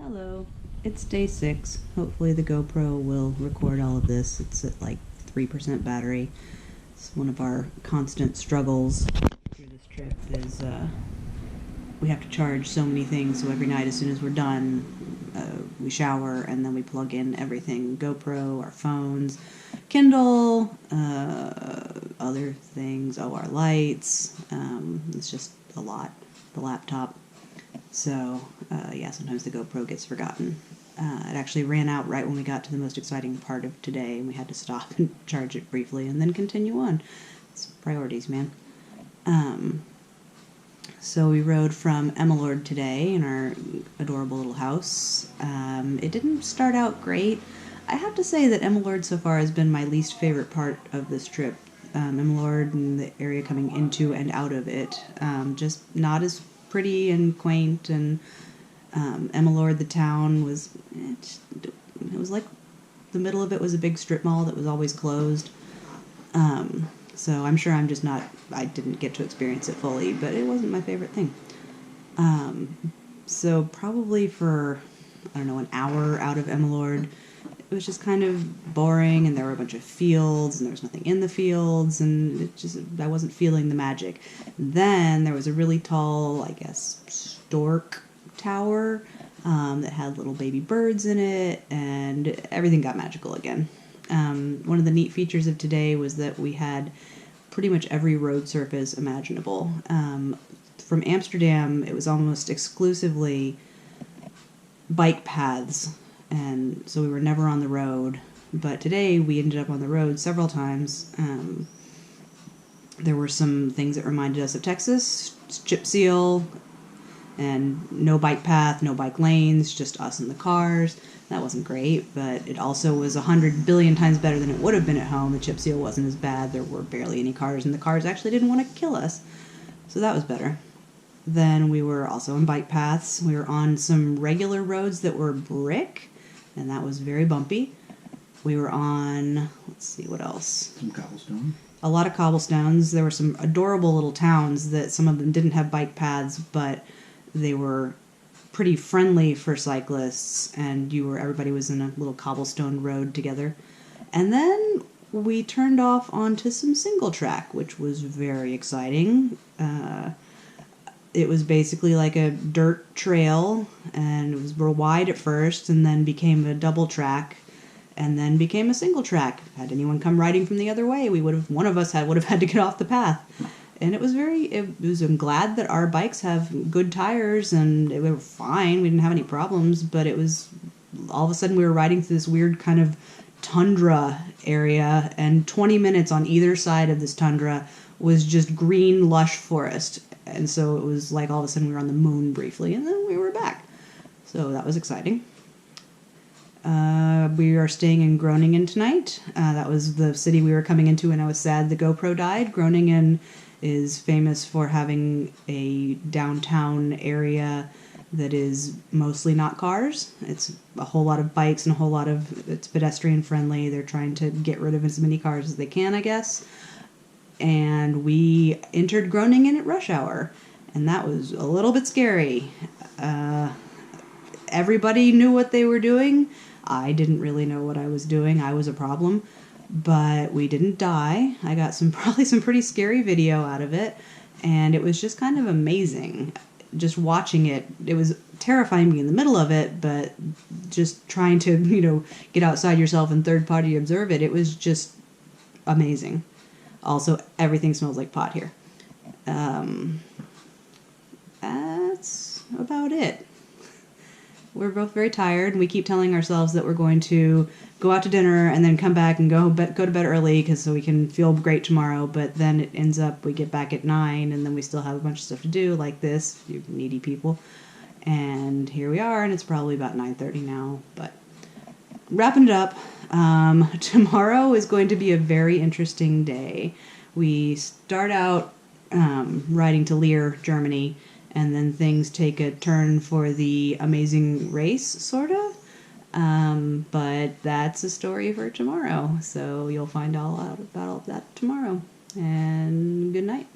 Hello, it's day 6. Hopefully the GoPro will record all of this. It's at like 3% battery. It's one of our constant struggles through this trip is we have to charge so many things, so every night as soon as we're done, we shower and then we plug in everything. GoPro, our phones, Kindle, other things, our lights. It's just a lot. The laptop. So, yeah, sometimes the GoPro gets forgotten. It actually ran out right when we got to the most exciting part of today, and we had to stop and charge it briefly and then continue on. It's priorities, man. So we rode from Emmeloord today in our adorable little house. It didn't start out great. I have to say that Emmeloord so far has been my least favorite part of this trip. Emmeloord and the area coming into and out of it. Just not as pretty and quaint, and Emmeloord, the town, it was like the middle of it was a big strip mall that was always closed. So I'm sure I didn't get to experience it fully, but it wasn't my favorite thing. So probably for, an hour out of Emmeloord, it was just kind of boring, and there were a bunch of fields, and there was nothing in the fields, and I wasn't feeling the magic. Then there was a really tall, I guess, stork tower that had little baby birds in it, and everything got magical again. One of the neat features of today was that we had pretty much every road surface imaginable. From Amsterdam, it was almost exclusively bike paths, and so we were never on the road. But today we ended up on the road several times. There were some things that reminded us of Texas, chip seal, and no bike path, no bike lanes, just us and the cars. That wasn't great, but it also was 100 billion times better than it would have been at home. The chip seal wasn't as bad. There were barely any cars, and the cars actually didn't want to kill us. So that was better. Then we were also on bike paths. We were on some regular roads that were brick, and that was very bumpy. We were on, let's see, what else? Some cobblestone. A lot of cobblestones. There were some adorable little towns that some of them didn't have bike paths, but they were pretty friendly for cyclists, and everybody was in a little cobblestone road together. And then we turned off onto some single track, which was very exciting. It was basically like a dirt trail, and it was real wide at first, and then became a double track, and then became a single track. Had anyone come riding from the other way, one of us would have had to get off the path. And I'm glad that our bikes have good tires, and we were fine. We didn't have any problems, but it was, all of a sudden we were riding through this weird kind of tundra area, and 20 minutes on either side of this tundra was just green, lush forest. And so it was like all of a sudden we were on the moon briefly, and then we were back. So that was exciting. We are staying in Groningen tonight. That was the city we were coming into, and I was sad the GoPro died. Groningen is famous for having a downtown area that is mostly not cars. It's a whole lot of bikes and it's pedestrian friendly. They're trying to get rid of as many cars as they can, I guess. And we entered Groningen at rush hour, and that was a little bit scary. Everybody knew what they were doing. I didn't really know what I was doing. I was a problem, but we didn't die. I got probably some pretty scary video out of it, and it was just kind of amazing. Just watching it, it was terrifying being in the middle of it, but just trying to, get outside yourself and third party observe it, it was just amazing. Also, everything smells like pot here. That's about it. We're both very tired, and we keep telling ourselves that we're going to go out to dinner and then come back and go to bed early so we can feel great tomorrow. But then it ends up we get back at 9, and then we still have a bunch of stuff to do, like this, you needy people. And here we are, and it's probably about 9:30 now. But wrapping it up, tomorrow is going to be a very interesting day. We start out riding to Leer, Germany, and then things take a turn for the amazing race, sort of. But that's a story for tomorrow, so you'll find all out about all of that tomorrow. And good night.